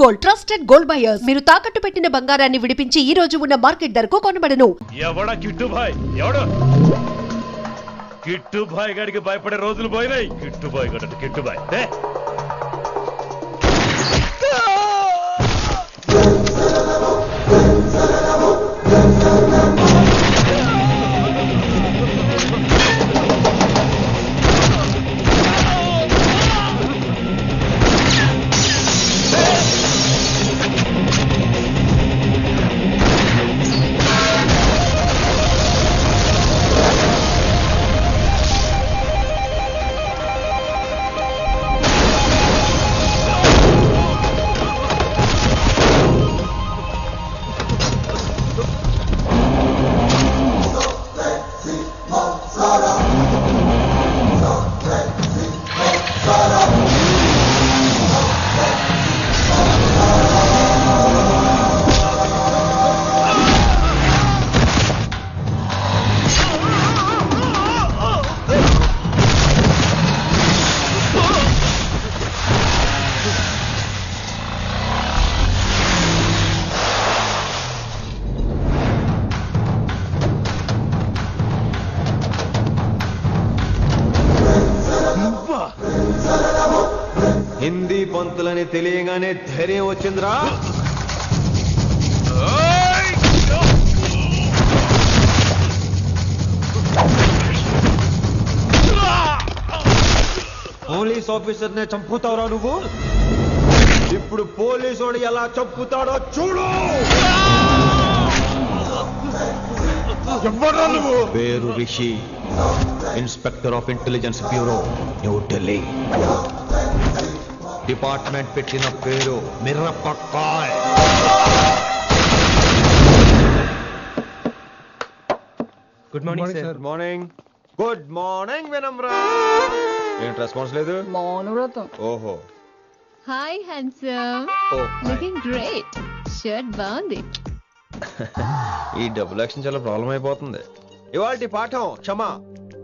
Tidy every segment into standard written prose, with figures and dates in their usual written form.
Gold, trusted gold buyers. మీరు తాకట్టు పెట్టిన బంగారాన్ని విడిపించి ఈ రోజు ఉన్న మార్కెట్ ధరకు కొనబడను. ఎవడా కిట్టు భాయ్? ఎవడు కిట్టు భాయ్ గారికి భయపడే రోజులు పోయినాయి. కిట్టు భాయ్ గడ కిట్టు భాయ్ హిందీ పంతులని తెలియగానే ధైర్యం వచ్చిందిరా. పోలీస్ ఆఫీసర్ నే చంపుతావురా నువ్వు. ఇప్పుడు పోలీసు ఎలా చంపుతాడో చూడు. పేరు Rishi, inspector of intelligence bureau, new Delhi. Department పెట్టిన పేరు మిర్రపక్కాయ్. Good morning sir. Good morning. Good morning Vinamra. ఏంటి రెస్పాన్స్ లేదు? మౌనవ్రతం. ఓహో. Hi handsome. Looking great. Shirt బాగుంది. ఈ డబుల్ యాక్షన్ చాలా ప్రాబ్లం అయిపోతుంది. ఇవాల్టి పాఠం క్షమ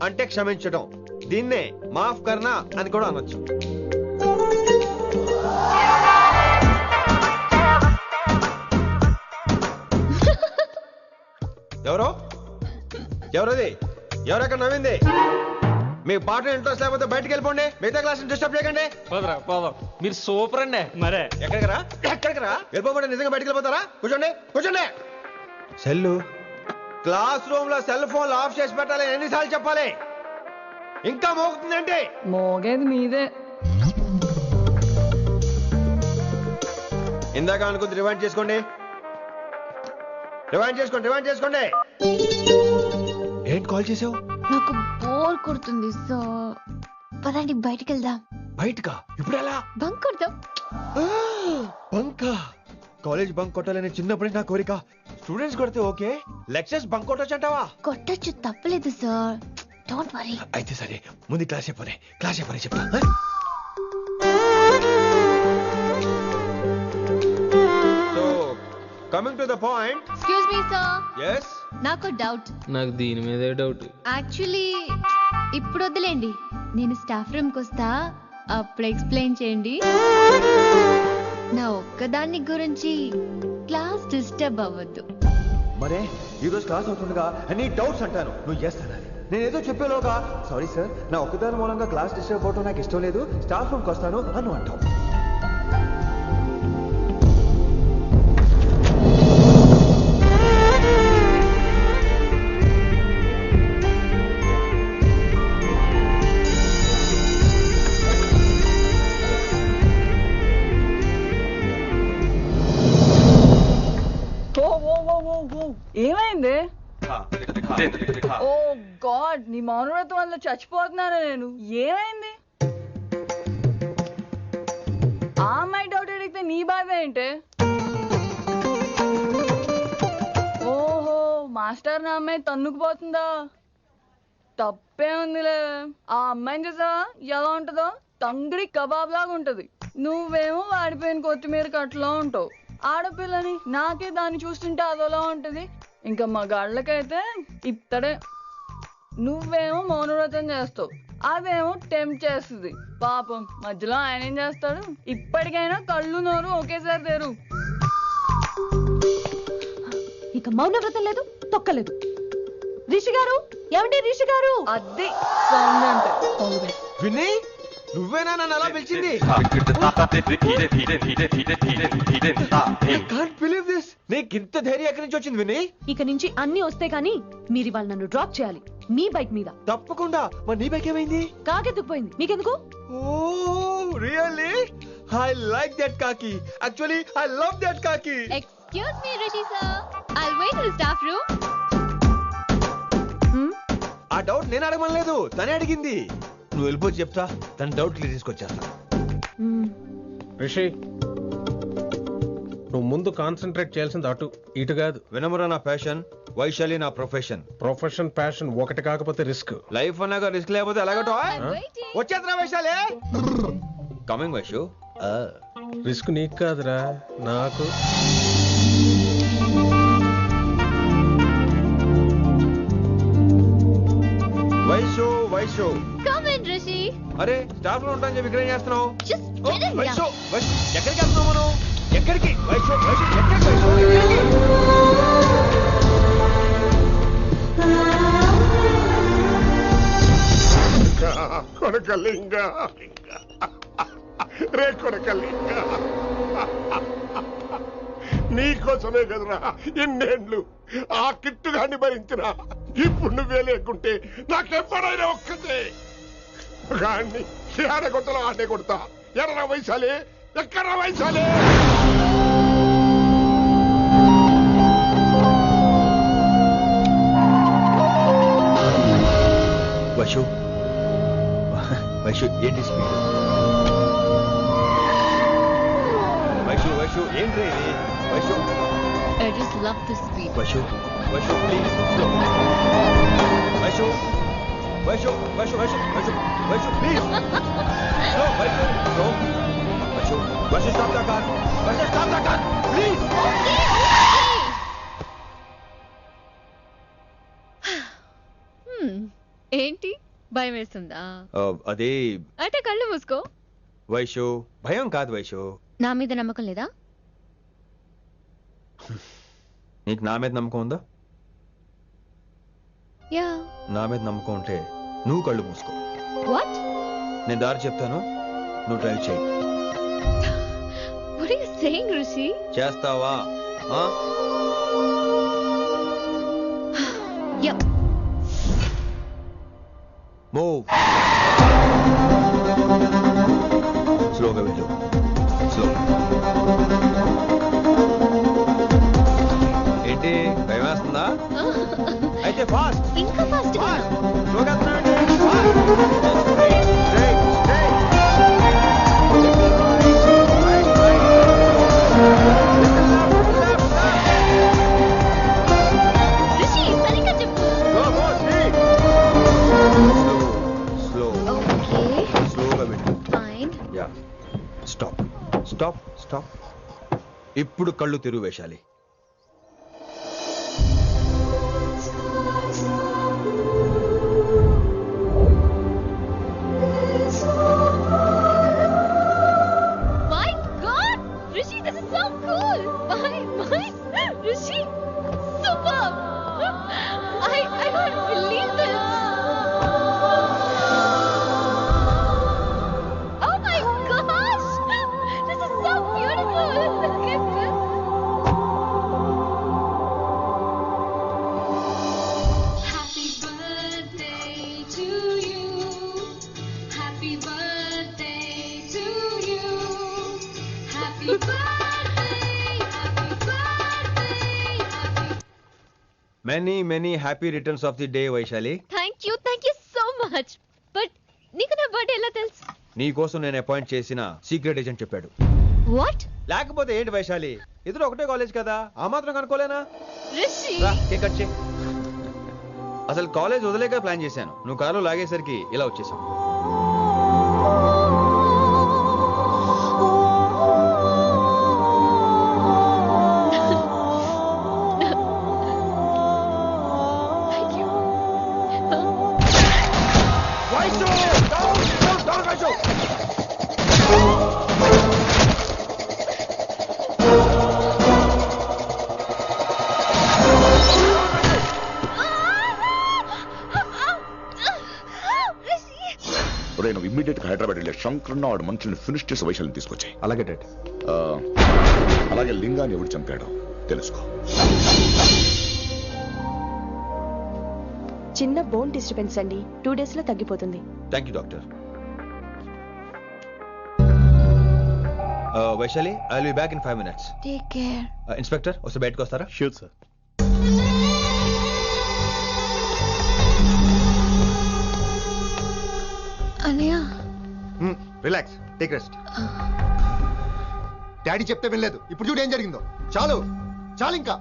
అంటే క్షమించడం. దీన్నే మాఫ్ కర్నా అని కూడా అనొచ్చు. ఎవరో ఎవరది? ఎవరెక్కడ నవ్వింది? మీ పాట ఇంట్రెస్ట్ లేకపోతే బయటకు వెళ్ళిపోండి. మిగతా క్లాస్ డిస్టర్బ్ చేయకండి. మీరు సూపర్ అండి. మరే ఎక్కడికి రా? వెళ్ళిపోమంటే నిజంగా బయటకు వెళ్ళిపోతారా? కూర్చోండి కూర్చోండి. సెల్లు క్లాస్ రూమ్ లో సెల్ ఫోన్ ఆఫ్ చేసి పెట్టాలి. ఎన్నిసార్లు చెప్పాలి? ఇంకా మోగుతుందంటే మోగేది మీదే. ఇందాక అనుకుంది రివైండ్ చేసుకోండి. ఏంటి కాల్ చేసావు? నాకు బోర్ కొడుతుంది. సో పదండి బయటికి వెళ్దాం. బయటకా? ఇప్పుడు ఎలా? బంక్ కొడదాం. బంకా? కాలేజ్ బంక్ కొట్టాలని చిన్నప్పుడే నా కోరిక. స్టూడెంట్స్ కొడితే ఓకే, లెక్చర్స్ బంక్ కొట్టొచ్చు అంటావా? కొట్టచ్చు, తప్పలేదు సార్. Don't worry. అయితే సరే, ముందు క్లాస్ చెప్పని చెప్తా. So coming to the point. Excuse me sir. yes నాకు డౌట్. నాకు దీని మీదే డౌట్. యాక్చువల్లీ ఇప్పుడు వద్దులేండి, నేను స్టాఫ్ రూమ్ కి వస్తా, అప్పుడు ఎక్స్ప్లెయిన్ చేయండి. నా ఒక్కదాన్ని గురించి క్లాస్ డిస్టర్బ్ అవ్వద్దు. మరే ఈరోజు క్లాస్ అవుతుండగా అన్ని డౌట్స్ అంటాను, నువ్వు ఎస్ అనాలి. నేను ఏదో చెప్పేలోగా సారీ సార్, నా ఒక్కదాని మూలంగా క్లాస్ డిస్టర్బ్ అవటం నాకు ఇష్టం లేదు, స్టాఫ్ రూమ్కి వస్తాను అని అంటావు. ఏమైంది? ఓ గాడ్, నీ మౌనవ్రతం వల్ల చచ్చిపోతున్నాను నేను. ఏమైంది? ఆ అమ్మాయి డౌట్ అడిగితే నీ బాధ ఏంటి? ఓహో, మాస్టర్ నా అమ్మాయి తన్నుకుపోతుందా? తప్పే ఉందిలే. ఆ అమ్మాయిని చూసా ఎలా ఉంటుందో? తంగిడి కబాబ్ లాగా ఉంటది. నువ్వేమో వాడిపోయిన కొత్తిమీర కట్లా ఉంటావు. ఆడపిల్లని నాకే దాన్ని చూస్తుంటే అదోలా ఉంటది. ఇంకా మగాళ్ళకైతే ఇత్తడే. నువ్వేమో మౌనవ్రతం చేస్తావు, అదేమో టెంప్ట్ చేస్తుంది. పాపం మధ్యలో ఆయన ఏం చేస్తాడు? ఇప్పటికైనా కళ్ళు నోరు ఒకేసారి తెరు. ఇక మౌనవ్రతం లేదు, తొక్కలేదు. రిషి గారు, ఏమండి రిషి గారు? అది సౌండ్ అంటే. విన్నీ, నువ్వేనా నన్ను అలా పిలిచింది? Can't believe this. నీకు ఇంత ధైర్యం ఎక్కడి నుంచి వచ్చింది విన్నీ? ఇక నుంచి అన్ని వస్తే గానీ మీరు ఇవాళ నన్ను డ్రాప్ చేయాలి మీ బైక్ మీద. తప్పకుండా. మరి నీ బైక్ ఏమైంది? కాకెత్తుకుపోయింది. మీకెందుకు? Oh really? I like that కాకి. యాక్చువల్లీ ఐ లవ్ దట్ కాకి. Excuse me Rishi sir, I'll wait in the staff room. ఆ డౌట్ నేను అడగమనలేదు, తనే అడిగింది. నువ్వు వెళ్ళిపోతే చెప్తా, తన డౌట్ క్లియర్ తీసుకొచ్చేస్తా. రిషి, నువ్వు ముందు కాన్సన్ట్రేట్ చేయాల్సింది అటు ఇటు కాదు. వినమ్ర నా ప్యాషన్, వైశాలి నా ప్రొఫెషన్. ప్రొఫెషన్ ప్యాషన్ ఒకటి కాకపోతే రిస్క్. లైఫ్ అన్నాక రిస్క్ లేకపోతే ఎలాగటో? waiting. వచ్చేద్రా వైశాలి. కమింగ్ వైషు. రిస్క్ నీకు కాదురా, నాకు. వైషు వైషు. Come in Rishi. అరే స్టాఫ్ లో ఉంటాను చెప్పి ఇక్కడ ఏం చేస్తున్నావు? Just oh, get in. Vaishu Vaishu ఎక్కడికి వెళ్తున్నావు మనం? ఎక్కడికి వైషు వైషు ఎక్కడికి వైషు ఎక్కడికి? కొడకలింగ రే కొడకలింగ, నీకోసమే కదరా ఇన్నేళ్ళు ఆ కిట్టుగాన్ని భరించిన. ఇప్పుడు నువ్వే లేకుంటే నాకెప్పుడైనా ఒక్కతే గాన్ని ఆడగొట్టలో ఆడే కొడతా. ఎర్ర వైశాలే, ఎక్కడ వైశాలే? వైషు వైషు ఏంటి స్పీడ్? వైషు వైషు ఏంటి ఇది? Vaishu I just love the speed. Vaishu Vaishu please slow. Vaishu Vaishu Vaishu Vaishu Vaishu Vaishu please slow. Vaishu slow. Vaishu Vaishu stop the car. Vaishu stop the car please. ఏంటి భయం వేస్తుందా? అదే అంటే కళ్ళు మూసుకో. వైషు భయం కాదు వైషు. నా మీద నమ్మకం లేదా? నీకు నా మీద నమ్మకం ఉందా? యా. నా మీద నమ్మకం ఉంటే నువ్వు కళ్ళు మూసుకో. వాట్? నేను దారి చెప్తాను, నువ్వు డ్రైవ్ చేయి. What are you saying Rishi? చేస్తావా? యా. మూవ్. స్లోగా వెళ్ళు. స్లో. ఏంటి భయం వేస్తుందా? అయితే ఫాస్ట్. ఇంకా ఫాస్ట్ గా. స్లోగా వెళ్తున్నానండి. ఫాస్ట్. Straight straight. రిషి సరిగ్గా చెప్పు. స్లో. ఓకే. స్లోగా వెళ్ళు. Fine. Yeah. Stop stop stop. ఇప్పుడు కళ్ళు తెరువు Vaishali. My God! Rishi, this is so cool! My, Rishi, superb! I can't believe this! Oh my gosh! This is so beautiful! Look at this! Happy birthday to you. Happy birthday to you. Happy birthday, happy birthday, happy. Many many happy returns of the day Vaishali. Thank you so much! But నీకు నా birthday ఎలా తెలుసు? నీ కోసం నేను appoint చేసిన secret agent చెప్పాడు. What? లేకపోతే ఏంటి వైశాలి, ఇద్దరు ఒకటే కాలేజ్ కదా, ఆ మాత్రం కనుక్కోలేనా? Rishi! రా, కేక్ కట్ చేయి. అసలు కాలేజ్ వదిలేక ప్లాన్ చేశాను, నువ్వు కారులో లాగేసరికి ఇలా వచ్చేసాం. Thank you. వైశు! వెళ్ళే శంకరన్న ఆడు మనుషుల్ని ఫినిష్ చేసి వైశాలిని తీసుకొచ్చాయి. అలాగే డాడ్. అలాగే లింగాన్ని ఎవడు చంపాడో తెలుసుకో. చిన్న బోన్ డిస్టర్బెన్స్ అండి, 2 days లో తగ్గిపోతుంది. Thank you doctor. Vaishali, I will be back in 5 minutes. Take care. Inspector వస్తే బయటకు వస్తారా? Sure sir. అనయ్య రిలాక్స్, టేక్ రెస్ట్. డాడీ చెప్తే వినలేదు, ఇప్పుడు చూడు ఏం జరిగిందో. చాలు చాలు, ఇంకా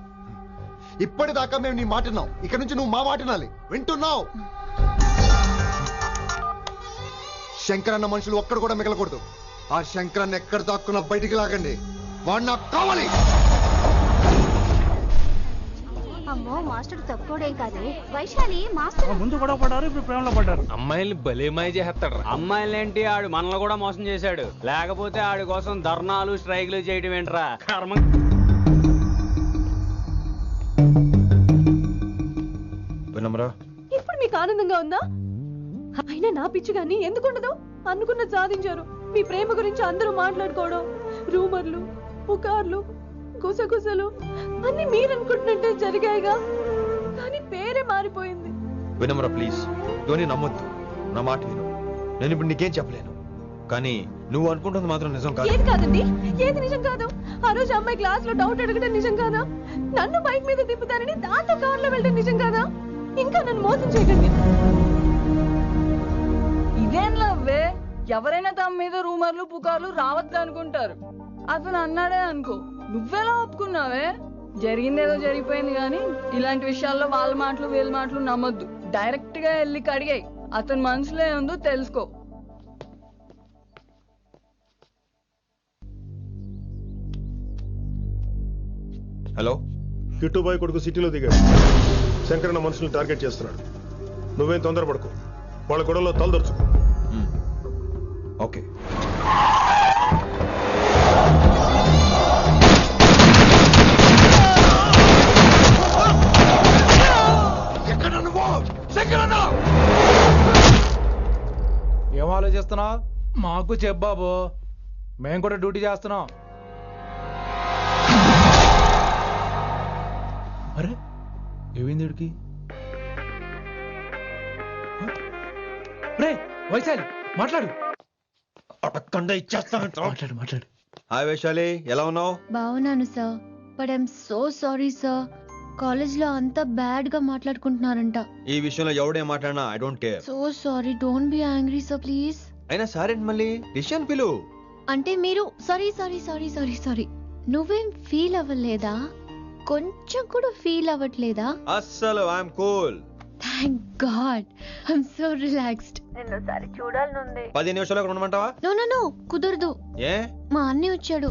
ఇప్పటిదాకా మేము నీ మాట విన్నాం, ఇక నుంచి నువ్వు మా మాట వినాలి. వింటున్నావు? శంకరన్న మనుషులు ఒక్కడు కూడా మిగలకూడదు. ఆ శంకరన్న ఎక్కడ దాక్కున్నా బయటికి లాగండి, వాడు నాకు కావాలి. అమ్మో, మాస్టర్ తక్కువడేం కాదు. వైశాలి మాస్టర్ ముందు కూడా పడ్డారు, ఇప్పుడు ప్రేమలో పడ్డారు. అమ్మాయిల్ని భలేమాయ చేస్తాడు. అమ్మాయిలేంటి, ఆడు మనల్ని కూడా మోసం చేశాడు. లేకపోతే ఆడి కోసం ధర్నాలు స్ట్రైక్లు చేయడం ఏంట్రా కర్మ. ఇప్పుడు మీకు ఆనందంగా ఉందా? అయినా నా పిచ్చి గాని ఎందుకుండదు? అనుకున్న సాధించారు. మీ ప్రేమ గురించి అందరూ మాట్లాడుకోవడం, రూమర్లు, పుకార్లు, గుసగుసలు అన్ని మీరు అనుకుంటున్నట్టే జరిగాయిగా. కానీ పేరే మారిపోయింది. వినమ్రా ప్లీజ్, ధోని నమ్మొద్దు, నా మాట విను. నేను ఇప్పుడు నీకేం చెప్పలేను, కానీ నువ్వు అనుకుంటుంది మాత్రం నిజం కాదు. ఏది కాదండి, ఏది నిజం కాదు? ఆ రోజు అమ్మాయి క్లాస్ లో డౌట్ అడగడం నిజం కాదా? నన్ను బైక్ మీద తిప్పుతారని దాంతో కార్ లో వెళ్ళడం నిజం కాదా? ఇంకా నన్ను మోసం చేయకండి. ఇదేం లవ్వే? ఎవరైనా తమ మీద రూమర్లు పుకార్లు రావద్దు అనుకుంటారు. అతను అన్నాడే అనుకో, నువ్వెలా ఒప్పుకున్నావే? జరిగిందేదో జరిగిపోయింది, కానీ ఇలాంటి విషయాల్లో వాళ్ళ మాటలు వీళ్ళ మాటలు నమ్మొద్దు. డైరెక్ట్ గా వెళ్ళి కడిగాయి, అతని మనసులో ఏముందో తెలుసుకో. హలో, కిట్టుబాయ్ కొడుకు సిటీలో దిగాడు. శంకరన్న మనుషుల్ని టార్గెట్ చేస్తున్నాడు. నువ్వేం తొందరపడకు, వాళ్ళ గొడవలో తలదొరుచుకో. ఓకే. ఏం ఆలోచిస్తున్నావు? మాకు చెప్పాబు, మేము కూడా డ్యూటీ చేస్తున్నాం. అరే ఏమైంది వీడికి? రే వైశాలి, మాట్లాడు. మాట్లాడు మాట్లాడు. హాయ్ వైశాలి, ఎలా ఉన్నావు? బాగున్నాను sir, but I'm so sorry sir. College లో అంతా బ్యాడ్ గా మాట్లాడుకుంటున్నారంట. ఈ విషయంలో ఎవడే మాట్లాడినా I don't care. So sorry, don't be angry sir please. అయినా సారేంటి మళ్ళీ? డిసిషన్ పిలు. అంటే మీరు sorry sorry sorry sorry sorry నువ్వేం ఫీల్ అవ్వలేదా? కొంచెం కూడా ఫీల్ అవ్వట్లేదా? అస్సలు I'm cool. Thank God, I'm so relaxed. నిన్నోసారి చూడాలనుంది. 10 నిమిషాలు ఉండమంటావా? నో నో నో, కుదరదు. ఏ? మా అన్నయ్య వచ్చాడు.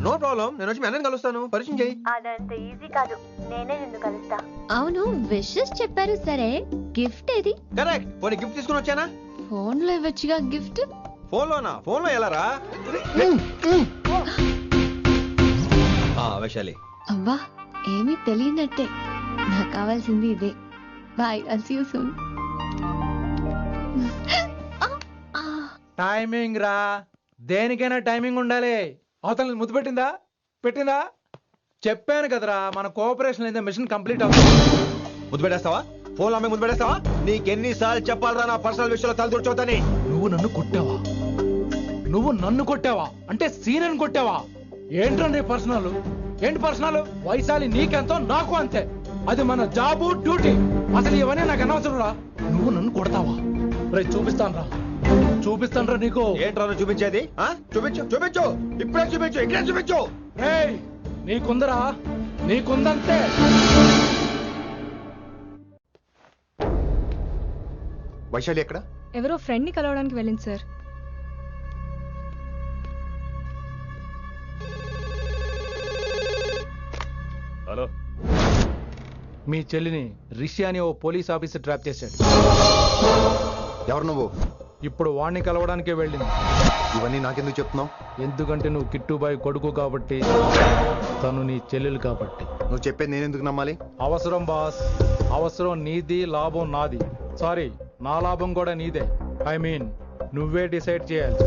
నో ప్రాబ్లం, నేను వచ్చి మీ అన్నని కలుస్తాను. పరిచయం చేయి. అదంత ఈజీ కాదు, నేనే నిన్ను కలుస్తా. అవును, విషెస్ చెప్పారు సరే, గిఫ్ట్ ఏది? కరెక్ట్, పోనీ గిఫ్ట్ తీసుకుని వచ్చానా? ఫోన్ లో ఇవ్వచ్చుగా గిఫ్ట్. ఫోన్ లోనా? ఫోన్ లో ఎలా రా? వైశాలి. అబ్బా, ఏమీ తెలియనట్టే. నాకు కావాల్సింది ఇదే. Bye, I'll see you soon. Timing రా, దేనికైనా టైమింగ్ ఉండాలి. అవతల ముద్దు పెట్టిందా? పెట్టిందా? చెప్పాను కదరా, మన కోఆపరేషన్ అయితే మిషన్ కంప్లీట్ అవుతుంది. ముద్దు పెట్టేస్తావా? ఫోన్ లో అమ్మాయి ముద్దు పెట్టేస్తావా? నీకెన్నిసార్లు చెప్పాలరా నా పర్సనల్ విషయంలో తలదూర్చవుతాని? నువ్వు నన్ను కొట్టావా? నువ్వు నన్ను కొట్టావా? అంటే సీనియర్ కొట్టావా? ఏంట్రా నీ పర్సనల్? ఏంటి పర్సనల్? వైశాలి నీకెంతో నాకు అంతే. అది మన జాబు, డ్యూటీ. అసలు ఇవన్నీ నాకు అనవసరం రా. నువ్వు నన్ను కొడతావా? రే చూపిస్తాను రా, చూపిస్తాను రా నీకు. ఏంట్రా నువ్వు చూపించేది? చూపించు, చూపించు, ఇప్పుడే చూపించు, ఇక్కడే చూపించు. రే నీకుందరా, నీకుందంతే. వైశాలి ఎక్కడ? ఎవరో ఫ్రెండ్ ని కలవడానికి వెళ్ళింది సార్. హలో, మీ చెల్లిని రిషి అని ఓ పోలీస్ ఆఫీసర్ ట్రాప్ చేశాడు. ఎవరు నువ్వు? ఇప్పుడు వాణ్ణి కలవడానికే వెళ్ళింది. ఇవన్నీ నాకెందుకు చెప్తున్నావు? ఎందుకంటే నువ్వు కిట్టుబాయ్ కొడుకు కాబట్టి, తను నీ చెల్లెలు కాబట్టి. నువ్వు చెప్పేది నేను ఎందుకు నమ్మాలి? అవసరం బాస్, అవసరం నీది, లాభం నాది. సారీ, నా లాభం కూడా నీదే. ఐ మీన్ నువ్వే డిసైడ్ చేయాలి.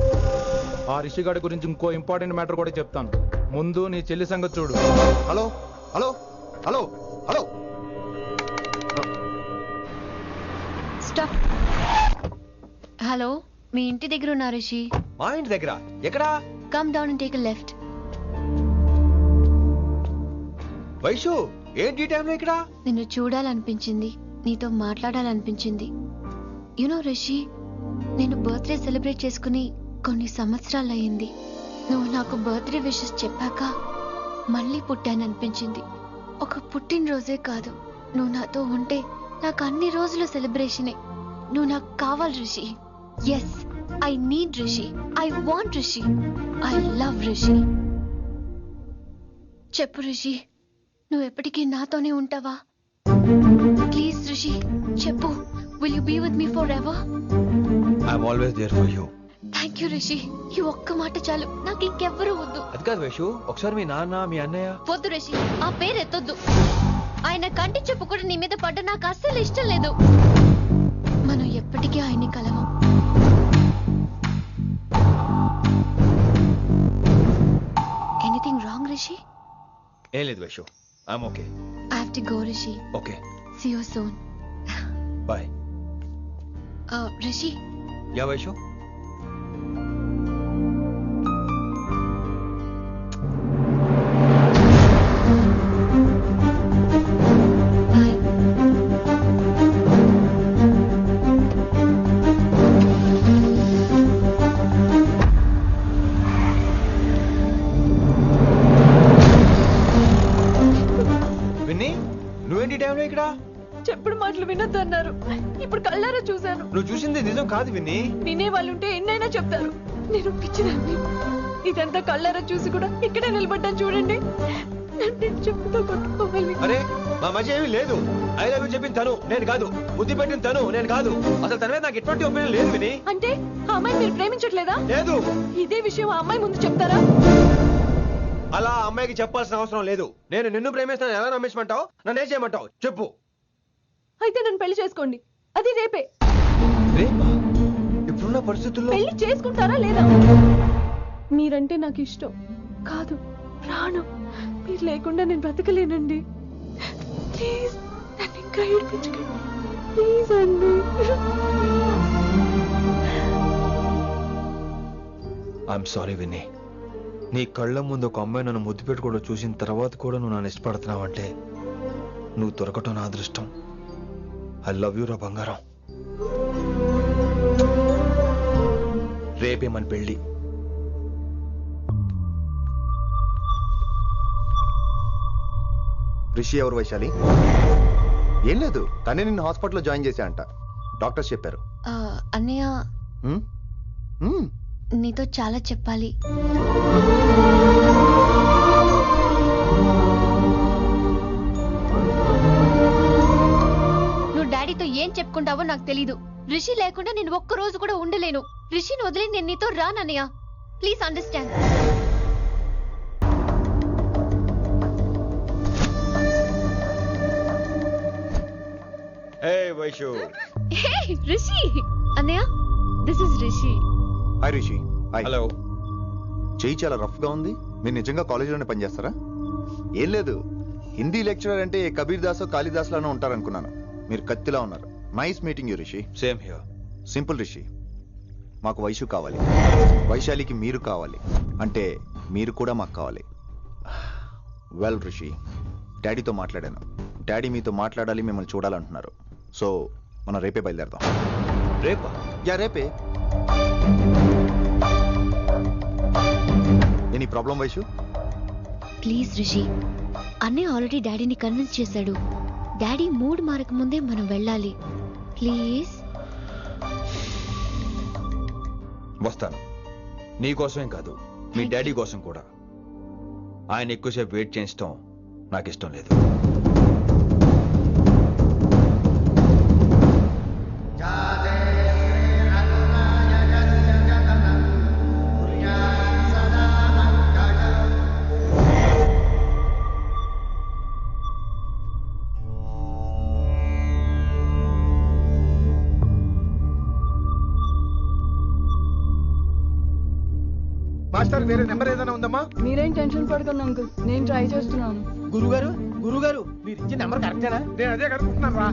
ఆ రిషిగాడి గురించి ఇంకో ఇంపార్టెంట్ మ్యాటర్ కూడా చెప్తాను. ముందు నీ చెల్లి సంగతి చూడు. Hello hello hello hello stop. Hello, మీ ఇంటి దగ్గర ఉన్నా రిషి? మా ఇంటి దగ్గర ఎక్కడా? Come down and take a left. Vaishu ఏంటి టైంలో ఇక్కడ? నిన్ను చూడాలనిపించింది, నీతో మాట్లాడాలనిపించింది. యునో రిషి, నేను బర్త్డే సెలబ్రేట్ చేసుకుని కొన్ని సంవత్సరాలయ్యింది. నువ్వు నాకు బర్త్డే విషెస్ చెప్పాక మళ్ళీ పుట్టాననిపించింది. ఒక పుట్టినరోజే కాదు, నువ్వు నాతో ఉంటే నాకు అన్ని రోజుల సెలబ్రేషనే. నువ్వు నాకు కావాలి Rishi. Yes, I need Rishi. I want Rishi. I love Rishi. చెప్పు రిషి, నువ్వు ఎప్పటికీ నాతోనే ఉంటావా? ప్లీజ్ రిషి చెప్పు. Will you be with me forever? I'm always there for you. Thank you Rishi. ఈ ఒక్క మాట చాలు, నాకు ఇంకెవ్వరూ వద్దు. అది కాదు వైషు, ఒకసారి మీ నాన్న మీ అన్నయ్య. వద్దు రిషి, ఆ పేరు ఎత్తొద్దు. ఆయన కంటి చెప్పు కూడా నీ మీద పడ్డ నాకు అస్సలు ఇష్టం లేదు. మనం ఎప్పటికీ ఆయన్ని కలవం. Anything wrong Rishi? ఏం లేదు Vaishu, I'm okay. I have to go Rishi. Okay, see you soon. Bye. Rishi. Yeah Vaishu. నువ్వేంటి టైంలో ఇక్కడ? చెప్పుడు మాటలు వినొద్దు అన్నారు, ఇప్పుడు కళ్ళారా చూశాను. నువ్వు చూసింది నిజం కాదు విన్ని. వినే వాళ్ళుంటే ఎన్నైనా చెప్తారు. నేను పిచ్చిదాన్ని. ఇదంతా కళ్ళారా చూసి కూడా ఇక్కడే నిలబడ్డాను చూడండి. నన్ను చెప్పుతో కొట్టుకోవాలి. అరే మా మధ్య ఏమీ లేదు. ఐ లవ్ యూ చెప్పింది తను, నేను కాదు. బుద్ధి పెట్టిన తను, నేను కాదు. అసలు తన మీద నాకు ఎటువంటి ఒపీనియన్ లేదు విని. అంటే ఆ అమ్మాయి మీరు ప్రేమించట్లేదా? లేదు. ఇదే విషయం ఆ అమ్మాయి ముందు చెప్తారా? అలా అమ్మాయికి చెప్పాల్సిన అవసరం లేదు. నేను నిన్ను ప్రేమిస్తాను ఎలా నమ్మించమంటావు? నన్ను ఏం చేయమంటావు చెప్పు. అయితే నన్ను పెళ్లి చేసుకోండి, అది రేపే. రేపా? ఇప్పుడున్న పరిస్థితుల్లో పెళ్లి చేసుకుంటారా లేదా? మీరంటే నాకు ఇష్టం కాదు, ప్రాణం. మీరు లేకుండా నేను బ్రతకలేనండి. ప్లీజ్ నన్ను ఇంకా ఏడిపించకండి. ప్లీజ్ అండి. I'm sorry Vinni. నీ కళ్ళ ముందు ఒక అమ్మాయి నన్ను ముద్దు పెట్టుకోవడం చూసిన తర్వాత కూడా నువ్వు నన్ను ఇష్టపడుతున్నావంటే నువ్వు దొరకటం నా అదృష్టం. ఐ లవ్ యూ రా బంగారం. రేపే మన పెళ్ళి. రిషి ఎవరు వైశాలి? ఏం లేదు, తనే నిన్ను హాస్పిటల్లో జాయిన్ చేశా అంట, డాక్టర్స్ చెప్పారు. అన్నయ్య, నీతో చాలా చెప్పాలి. నువ్వు డాడీతో ఏం చెప్పుకుంటావో నాకు తెలీదు. రిషి లేకుండా నేను ఒక్క రోజు కూడా ఉండలేను. రిషిని వదిలి నేను నీతో రానన్నయ్య. Please understand. Hey Vaishu. Hey Rishi. అన్నయ్య, this is Rishi. Hi Rishi. Hi. Hello. చెయ్యి చాలా రఫ్ గా ఉంది. మీరు నిజంగా కాలేజీలోనే పనిచేస్తారా? ఏం లేదు, హిందీ లెక్చరర్ అంటే కబీర్ దాసో కాళిదాస్ లానో ఉంటారనుకున్నాను. మీరు కత్తిలా ఉన్నారు. Nice meeting you Rishi. Same here. Simple Rishi, మాకు వైషు కావాలి, వైశాలికి మీరు కావాలి, అంటే మీరు కూడా మాకు కావాలి. వెల్ రిషి, డాడీతో మాట్లాడాను. డాడీ మీతో మాట్లాడాలి, మిమ్మల్ని చూడాలంటున్నారు. సో మనం రేపే బయలుదేరదాం. రేపా? యా రేపే. Any problem Vaishu? Please Rishi, అన్నయ్య ఆల్రెడీ డాడీని కన్విన్స్ చేశాడు. డాడీ మూడ్ మారక ముందే మనం వెళ్ళాలి. ప్లీజ్. వస్తాను. నీ కోసమేం కాదు, మీ డాడీ కోసం కూడా. ఆయన ఎక్కువసేపు వెయిట్ చేయించడం నాకు ఇష్టం లేదు. చేస్తారు? వేరే నెంబర్ ఏదైనా ఉందమ్మా? మీరేం టెన్షన్ పడకండి అంకుల్, నేను ట్రై చేస్తున్నాను. గురుగారు మీరు ఇచ్చే నెంబర్ కరెక్టేనా? నేను అదే కనుక్కుంటున్నాను రా.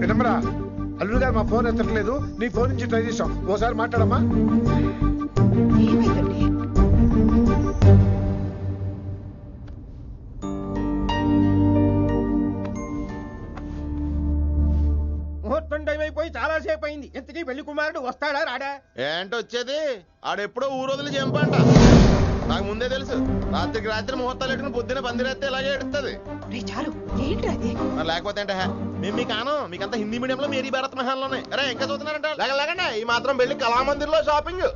వినమ్రా, అల్లుడు గారు మా ఫోన్ ఎత్తట్లేదు, నీ ఫోన్ నుంచి ట్రై చేసాం, ఓసారి మాట్లాడమ్మా. ముహూర్తం టైం అయిపోయి చాలా సేపు అయింది. ఇంతకీ పెళ్లి కుమారుడు వస్తాడా రాడా? ఏంటి వచ్చేది? ఆడెప్పుడో ఊరోజులు చంపంట. నాకు ముందే తెలుసు. రాత్రికి రాత్రి ముహూర్తాలు ఎట్టుకుని పొద్దున పందిరేస్తే ఇలాగే ఎడుతుంది. చాలు ఏంటి అది? మరి లేకపోతే అంటే మేము మీకు కాను, మీకంతా హిందీ మీడియంలో మేరీ భారత్ మహాల్లోనే. అరే ఇంకా చూస్తున్నారంట? లేకండి ఈ మాత్రం పెళ్లి కళామందిర్లో షాపింగ్.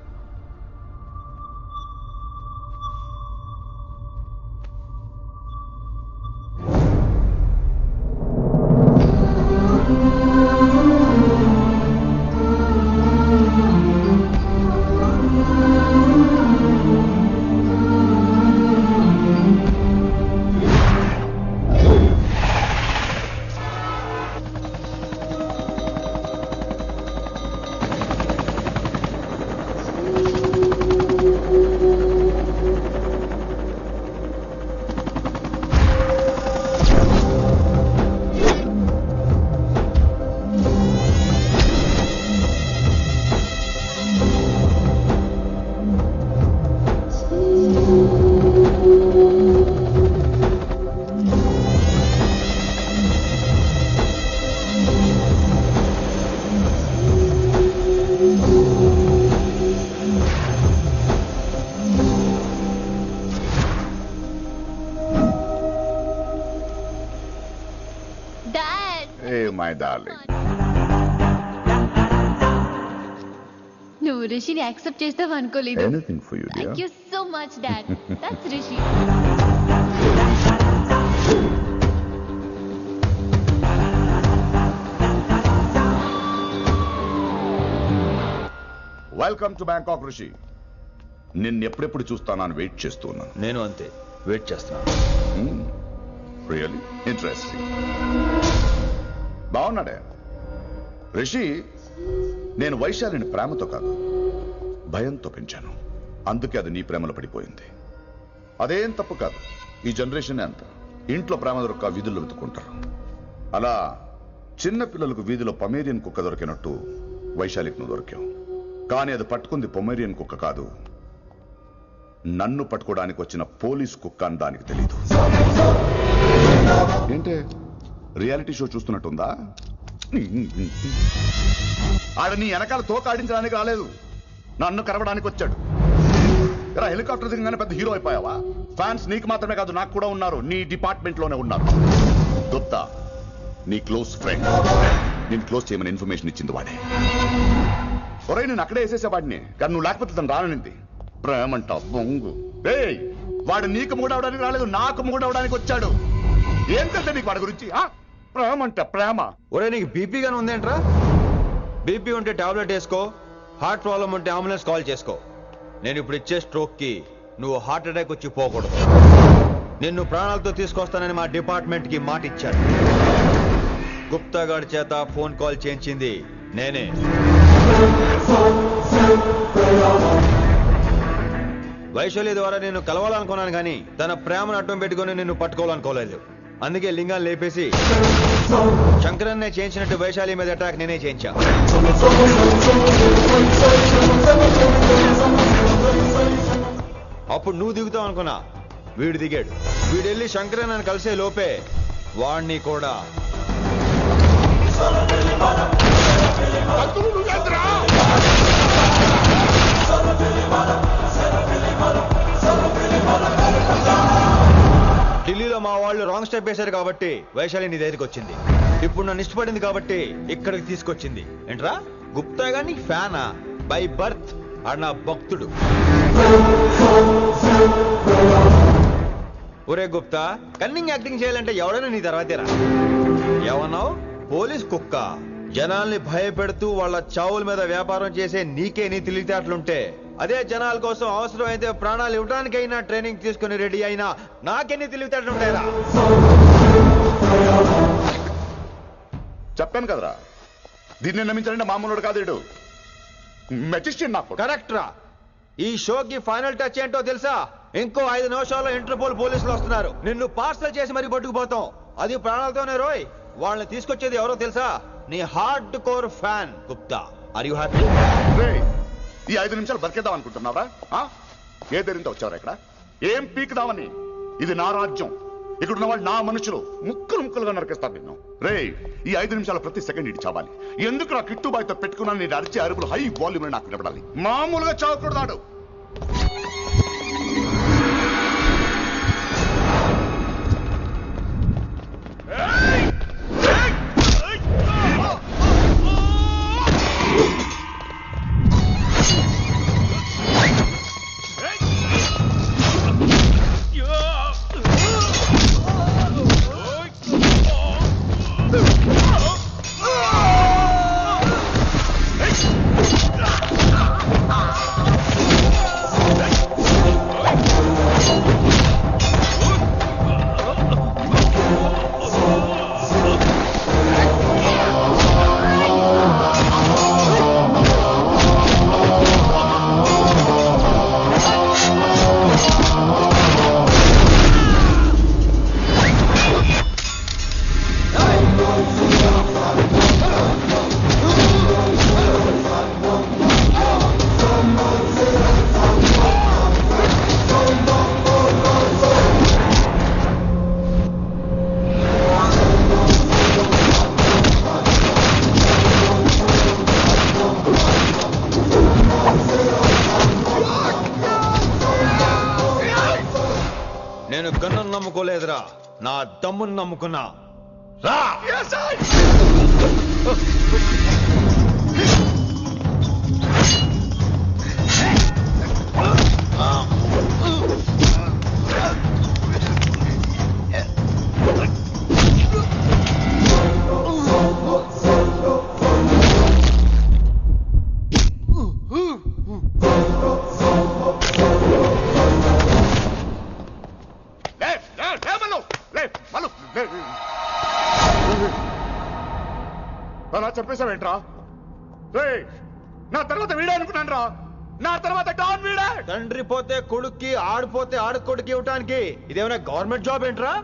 నువ్వు రిషిని యాక్సెప్ట్ చేస్తావు అనుకోలేదు. Anything for you, dear. Thank you so much, Dad. That's Rishi. Welcome to Bangkok Rishi. నిన్ను ఎప్పుడెప్పుడు చూస్తానని వెయిట్ చేస్తూ ఉన్నాను. నేను అంతే వెయిట్ చేస్తున్నాను. Really interesting. బాగున్నాడే రిషి. నేను వైశాలిని ప్రేమతో కాదు భయంతో పెంచాను. అందుకే అది నీ ప్రేమలో పడిపోయింది. అదేం తప్పు కాదు. ఈ జనరేషన్ అంత ఇంట్లో ప్రేమ దొరక్క వీధుల్లో వెతుక్కుంటారు. అలా చిన్న పిల్లలకు వీధిలో పొమేరియన్ కుక్క దొరికినట్టు వైశాలికి నువ్వు దొరికావు. కానీ అది పట్టుకుంది పొమేరియన్ కుక్క కాదు, నన్ను పట్టుకోవడానికి వచ్చిన పోలీస్ కుక్క అని దానికి తెలీదు. ఏంటే రియాలిటీ షో చూస్తున్నట్టుందా? ఆడ నీ వెనకాల తోక ఆడించడానికి రాలేదు, నన్ను కరవడానికి వచ్చాడు. ఇలా హెలికాప్టర్ దిగగానే పెద్ద హీరో అయిపోయావా? ఫ్యాన్స్ నీకు మాత్రమే కాదు నాకు కూడా ఉన్నారు, నీ డిపార్ట్మెంట్ లోనే ఉన్నారు. గుప్తా నీ క్లోజ్ ఫ్రెండ్, నేను క్లోజ్ చేయమని ఇన్ఫర్మేషన్ ఇచ్చింది వాడే. ఒరే నేను అక్కడే వేసేసేవాడిని, కానీ నువ్వు లేకపోతే తను రానంది. ప్రేమంట బొంగు. ఏయ్ వాడు నీకు మూడవడానికి రాలేదు, నాకు మూడవడానికి వచ్చాడు. ఏం తెలుసా నీకు వాడి గురించి? ప్రేమంట ప్రేమ. ఒరే నీకు బీపీ గానీ ఉందేంట్రా? బీపీ ఉంటే టాబ్లెట్ వేసుకో, హార్ట్ ప్రాబ్లం ఉంటే అంబులెన్స్ కాల్ చేసుకో. నేను ఇప్పుడు ఇచ్చే స్ట్రోక్ కి నువ్వు హార్ట్ అటాక్ వచ్చి పోకూడదు. నిన్ను ప్రాణాలతో తీసుకొస్తానని మా డిపార్ట్మెంట్ కి మాట ఇచ్చాడు. గుప్తా గారి చేత ఫోన్ కాల్ చేయించింది నేనే. వైశాలి ద్వారా నేను కలవాలనుకున్నాను కానీ తన ప్రేమను అడ్డం పెట్టుకుని నిన్ను పట్టుకోవాలనుకోలేదు. అందుకే లింగాన్ని లేపేసి శంకరన్నే చేయించినట్టు వైశాలి మీద అటాక్ నేనే చేయించా. అప్పుడు నువ్వు దిగుతావు అనుకున్నా, వీడు దిగాడు. వీడు వెళ్ళి శంకరన్నని కలిసే లోపే వాణ్ణి కూడా ఢిల్లీలో మా వాళ్ళు రాంగ్ స్టెప్ వేశారు కాబట్టి వైశాలి నీ దగ్గరికి వచ్చింది. ఇప్పుడు నన్ను ఇష్టపడింది కాబట్టి ఇక్కడికి తీసుకొచ్చింది. ఏంట్రా గుప్తా గాని ఫ్యానా? బై బర్త్ ఆడు నా భక్తుడు. ఒరే గుప్తా, కన్నింగ్ యాక్టింగ్ చేయాలంటే ఎవడైనా నీ తర్వాతేరా. ఏమన్నావు? పోలీస్ కుక్క. జనాల్ని భయపెడుతూ వాళ్ళ చావుల మీద వ్యాపారం చేసే నీకే నీ తెలివితేటలుంటే, అదే జనాల కోసం అవసరం అయితే ప్రాణాలు ఇవ్వడానికైనా ట్రైనింగ్ తీసుకుని రెడీ అయినా నాకెన్ని తెలివితేటలుంటాయిరా? చెప్పాను కదరా, దీన్ని నమ్మించాలంటే మామూలుడు కాదు వీడు. మెజిస్ట్రియన్ నాకు. కరెక్ట్ రా. ఈ షోకి ఫైనల్ టచ్ ఏంటో తెలుసా? ఇంకో 5 నిమిషాల్లో ఇంటర్పోల్ పోలీసులు వస్తున్నారు. నిన్ను పార్సల్ చేసి మరీ పట్టుకుపోతాం, అది ప్రాణాలతోనే రోయ్. వాళ్ళని తీసుకొచ్చేది ఎవరో తెలుసా? నీ hard core fan Gupta. Are you happy? ఈ 5 నిమిషాలు బతికేద్దాం అనుకుంటున్నావా? ఏ ధైర్యంతో వచ్చావరా ఇక్కడ? ఏం పీకుదామని? ఇది నా రాజ్యం, ఇక్కడ ఉన్న వాళ్ళు నా మనుషులు. ముక్కలు ముక్కలుగా నరికేస్తారు నిన్ను. రే, ఈ 5 నిమిషాల ప్రతి సెకండ్ ఇటు చావాలి. ఎందుకు నా కిట్టుబాయితో పెట్టుకున్నా నేను అరిచే అరుపులు హై వాల్యూమ్ నాకు వినపడాలి. మామూలుగా చావకూడదాడు. నేను గన్నును నమ్ముకోలేదురా, నా దమ్మును నమ్ముకున్నా. రా. అలా చెప్పేశావేంట్రా? నా తర్వాత వీడే అనుకున్నాను రా. నా తర్వాత డాన్ వీడే. తండ్రి పోతే కొడుక్కి, ఆడిపోతే ఆడుకొడుకు ఇవ్వటానికి ఇదేమైనా గవర్నమెంట్ జాబ్ ఏంట్రా?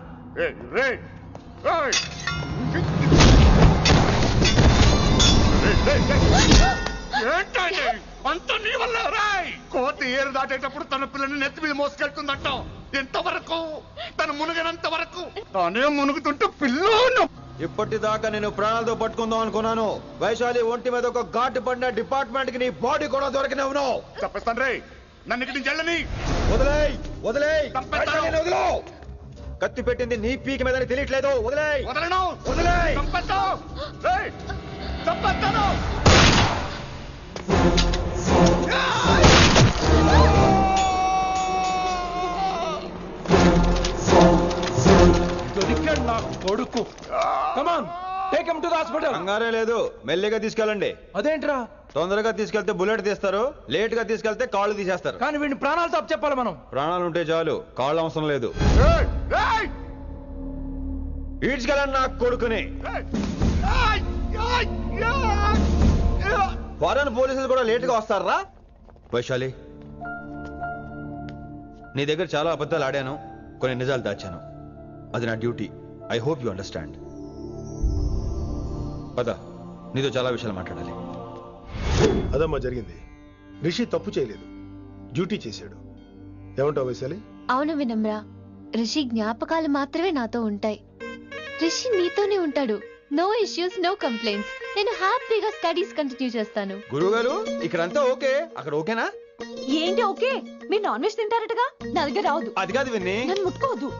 అంత నీ వల్ల రాయ్. కోతి ఏరు దాటేటప్పుడు తన పిల్లని నెత్తి మీద మోసుకెళ్తుందంటాం. ఎంతవరకు? తను మునిగినంత వరకు. తానే మునుగుతుంటే పిల్లను. ఇప్పటిదాకా నేను ప్రాణాలతో పట్టుకుందాం అనుకున్నాను. వైశాలి ఒంటి మీద ఒక ఘాటు పడిన డిపార్ట్మెంట్ కి నీ బాడీ కూడా దొరికినవును. చెప్పేస్తాను రే, నన్ను ఇక్కడ నుంచి వెళ్ళని. వదిలేయ్, వదిలేయ్, వదిలో. కత్తి పెట్టింది నీ పీకి మీద తెలియట్లేదు. వదిలేయ్. వదలను. వదిలేయ్. చంపేస్తాను. చంపేస్తాను. దొరికాడు నా కొడుకు. Come on, take him to the hospital. కంగారే లేదు, మెల్లిగా తీసుకెళ్ళండి. అదేంట్రా? తొందరగా తీసుకెళ్తే బుల్లెట్ తీస్తారు, లేట్ గా తీసుకెళ్తే కాళ్ళు తీసేస్తారు. కానీ వీడిని ప్రాణాలు తప్పు చెప్పాలి మనం. ప్రాణాలు ఉంటే చాలు, కాళ్ళు అవసరం లేదు. ఈడ్చుకెళ్ళండి నా కొడుకుని. ఫారెన్ పోలీసులు కూడా లేట్ గా వస్తారా? వైశాలి, నీ దగ్గర చాలా అబద్ధాలు ఆడాను, కొన్ని నిజాలు దాచాను. అది నా duty. I hope you understand. పద, నీతో చాలా విషయాలు మాట్లాడాలి. అదమ్మా జరిగింది. రిషి తప్పు చేయలేదు, డ్యూటీ చేశాడు. ఏమంటావు వైశాలి? అవును వినమ్ర, రిషి జ్ఞాపకాలు మాత్రమే నాతో ఉంటాయి. రిషి నీతోనే ఉంటాడు. No issues, no complaints. నేను హ్యాపీగా స్టడీస్ కంటిన్యూ చేస్తాను. గురువు గారు, ఇక్కడంతా ఓకే, అక్కడ ఓకేనా? ఏంటి ఓకే? మీరు నాన్ వెజ్ తింటారటగా? నా దగ్గర రావద్దు. అది కాదు విన్ని. నన్ను ముట్టుకోవద్దు.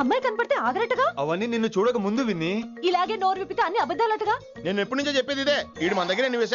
అమ్మాయి కనపడితే ఆగరటగా? అవన్నీ నిన్ను చూడక ముందు విన్ని. ఇలాగే నోరు విప్పితే అన్ని అబద్ధాలటగా? నేను ఎప్పటి నుంచో చెప్పేది ఇదే. వీడు మన దగ్గర ఎన్ని విషయాలు